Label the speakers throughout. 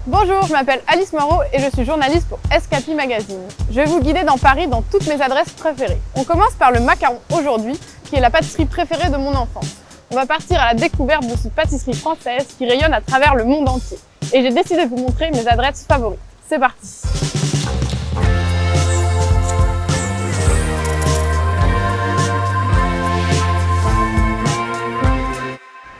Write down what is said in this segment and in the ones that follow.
Speaker 1: Bonjour, je m'appelle Alice Moreau et je suis journaliste pour Escapi Magazine. Je vais vous guider dans Paris dans toutes mes adresses préférées. On commence par le macaron aujourd'hui, qui est la pâtisserie préférée de mon enfance. On va partir à la découverte de cette pâtisserie française qui rayonne à travers le monde entier. Et j'ai décidé de vous montrer mes adresses favorites. C'est parti!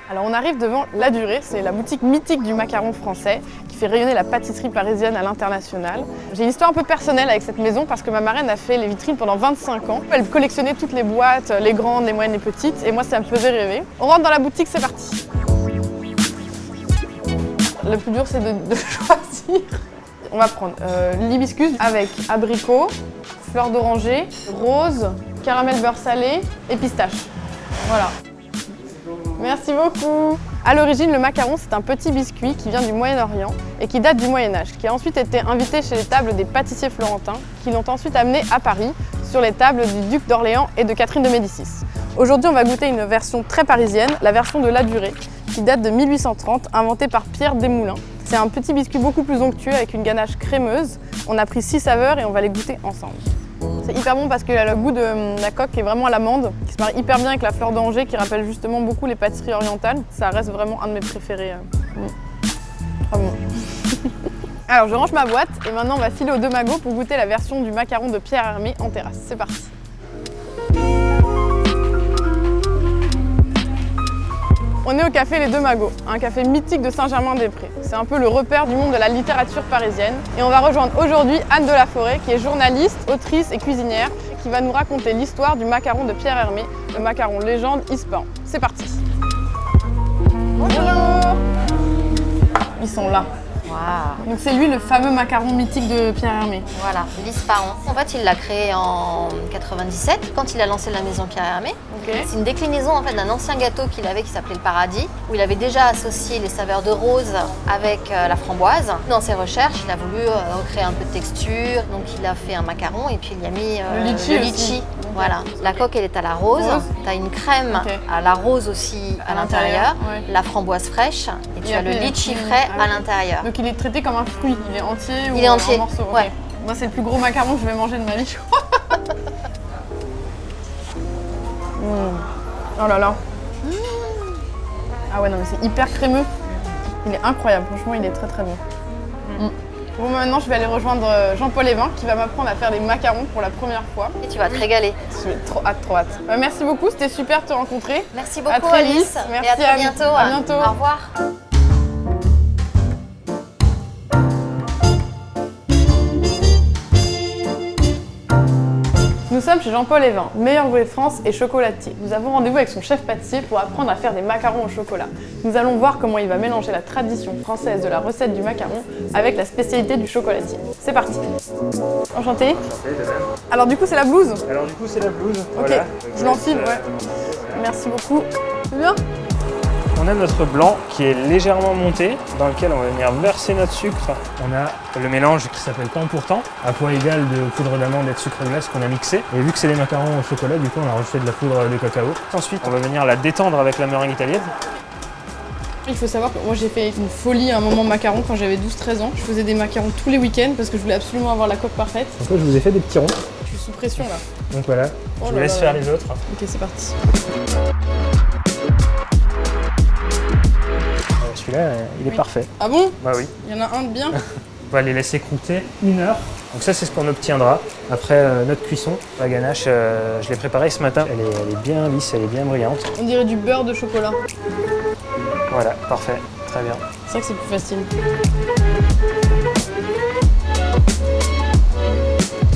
Speaker 1: Alors on arrive devant La Durée, c'est la boutique mythique du macaron français qui fait rayonner la pâtisserie parisienne à l'international. J'ai une histoire un peu personnelle avec cette maison parce que ma marraine a fait les vitrines pendant 25 ans. Elle collectionnait toutes les boîtes, les grandes, les moyennes, les petites, et moi ça me faisait rêver. On rentre dans la boutique, c'est parti. Le plus dur c'est de choisir. On va prendre l'hibiscus avec abricot, fleur d'oranger, rose, caramel beurre salé et pistache. Voilà. Merci beaucoup. À l'origine, le macaron, c'est un petit biscuit qui vient du Moyen-Orient et qui date du Moyen-Âge, qui a ensuite été invité chez les tables des pâtissiers florentins, qui l'ont ensuite amené à Paris, sur les tables du duc d'Orléans et de Catherine de Médicis. Aujourd'hui, on va goûter une version très parisienne, la version de La Durée, qui date de 1830, inventée par Pierre Desmoulins. C'est un petit biscuit beaucoup plus onctueux avec une ganache crémeuse. On a pris 6 saveurs et on va les goûter ensemble. C'est hyper bon parce qu'il a le goût de la coque qui est vraiment à l'amande, qui se marie hyper bien avec la fleur d'Angers qui rappelle justement beaucoup les pâtisseries orientales. Ça reste vraiment un de mes préférés. Très bon. Alors je range ma boîte et maintenant on va filer aux Deux Magots pour goûter la version du macaron de Pierre Hermé en terrasse. C'est parti. On est au café Les Deux Magots, un café mythique de Saint-Germain-des-Prés. C'est un peu le repère du monde de la littérature parisienne. Et on va rejoindre aujourd'hui Anne de la Forêt, qui est journaliste, autrice et cuisinière, qui va nous raconter l'histoire du macaron de Pierre Hermé, le macaron légende Ispahan. C'est parti. Bonjour. Ils sont là.
Speaker 2: Wow.
Speaker 1: Donc c'est lui le fameux macaron mythique de Pierre Hermé.
Speaker 2: Voilà, l'Ispahan. En fait, il l'a créé en 97 quand il a lancé la maison Pierre Hermé.
Speaker 1: Okay.
Speaker 2: C'est une déclinaison en fait d'un ancien gâteau qu'il avait qui s'appelait le Paradis, où il avait déjà associé les saveurs de rose avec la framboise. Dans ses recherches, il a voulu recréer un peu de texture, donc il a fait un macaron et puis il y a mis
Speaker 1: le
Speaker 2: litchi. Voilà, la coque elle est à la rose, tu as une crème à la rose aussi à l'intérieur, la framboise fraîche et tu as le litchi frais à l'intérieur.
Speaker 1: Donc il est traité comme un fruit, il est entier ou
Speaker 2: il est entier.
Speaker 1: En morceaux?
Speaker 2: Ouais.
Speaker 1: Okay. Moi c'est le plus gros macaron que je vais manger de ma vie, je crois. Oh là là. Ah ouais non mais c'est hyper crémeux. Il est incroyable, franchement il est très très bon. Bon maintenant je vais aller rejoindre Jean-Paul Evin qui va m'apprendre à faire des macarons pour la première fois.
Speaker 2: Et tu vas te régaler.
Speaker 1: J'ai trop hâte. Merci beaucoup, c'était super de te rencontrer.
Speaker 2: Merci beaucoup Alice.
Speaker 1: Merci
Speaker 2: et à très bientôt.
Speaker 1: À bientôt.
Speaker 2: Au revoir.
Speaker 1: Nous sommes chez Jean-Paul Evin, meilleur voix de France et chocolatier. Nous avons rendez-vous avec son chef pâtissier pour apprendre à faire des macarons au chocolat. Nous allons voir comment il va mélanger la tradition française de la recette du macaron avec la spécialité du chocolatier. C'est parti. Enchanté.
Speaker 3: Enchanté de même.
Speaker 1: Alors du coup c'est la blouse.
Speaker 3: Alors du coup c'est la blouse.
Speaker 1: Ok,
Speaker 3: voilà.
Speaker 1: je l'enfile, ouais. Merci beaucoup. C'est bien.
Speaker 3: On a notre blanc qui est légèrement monté, dans lequel on va venir verser notre sucre. On a le mélange qui s'appelle Pan pour temps, à poids égal de poudre d'amande et de sucre glace qu'on a mixé. Et vu que c'est des macarons au chocolat, du coup on a rajouté de la poudre de cacao. Ensuite on va venir la détendre avec la meringue italienne.
Speaker 1: Il faut savoir que moi j'ai fait une folie à un moment macaron quand j'avais 12-13 ans. Je faisais des macarons tous les week-ends parce que je voulais absolument avoir la coque parfaite.
Speaker 3: Donc là je vous ai fait des petits ronds.
Speaker 1: Je suis sous pression là.
Speaker 3: Donc voilà, je vous laisse faire les autres.
Speaker 1: Ok c'est parti.
Speaker 3: Celui-là, il est parfait.
Speaker 1: Ah bon?
Speaker 3: Bah oui.
Speaker 1: Il y en a un de bien.
Speaker 3: On va les laisser croûter 1 heure. Donc ça, c'est ce qu'on obtiendra après notre cuisson. La ganache, je l'ai préparée ce matin. Elle est bien lisse, elle est bien brillante.
Speaker 1: On dirait du beurre de chocolat.
Speaker 3: Voilà, parfait. Très bien.
Speaker 1: C'est vrai que c'est plus facile.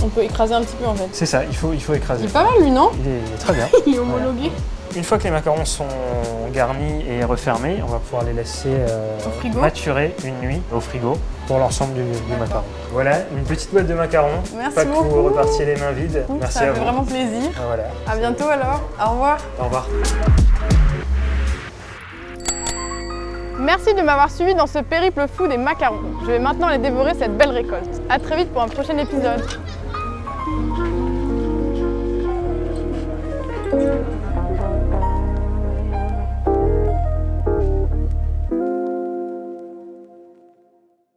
Speaker 1: On peut écraser un petit peu en fait.
Speaker 3: C'est ça, il faut écraser.
Speaker 1: Il est pas mal lui, non?
Speaker 3: Il est très bien.
Speaker 1: Il est homologué.
Speaker 3: Voilà. Une fois que les macarons sont garnis et refermés, on va pouvoir les laisser maturer une nuit au frigo pour l'ensemble du macaron. Voilà, une petite boîte de macarons.
Speaker 1: Merci
Speaker 3: pas
Speaker 1: beaucoup.
Speaker 3: Que vous repartiez les mains vides. Merci
Speaker 1: ça
Speaker 3: à vous.
Speaker 1: Ça fait vraiment plaisir.
Speaker 3: Voilà.
Speaker 1: À bientôt alors. Au revoir.
Speaker 3: Au revoir.
Speaker 1: Merci de m'avoir suivi dans ce périple fou des macarons. Je vais maintenant aller dévorer cette belle récolte. À très vite pour un prochain épisode.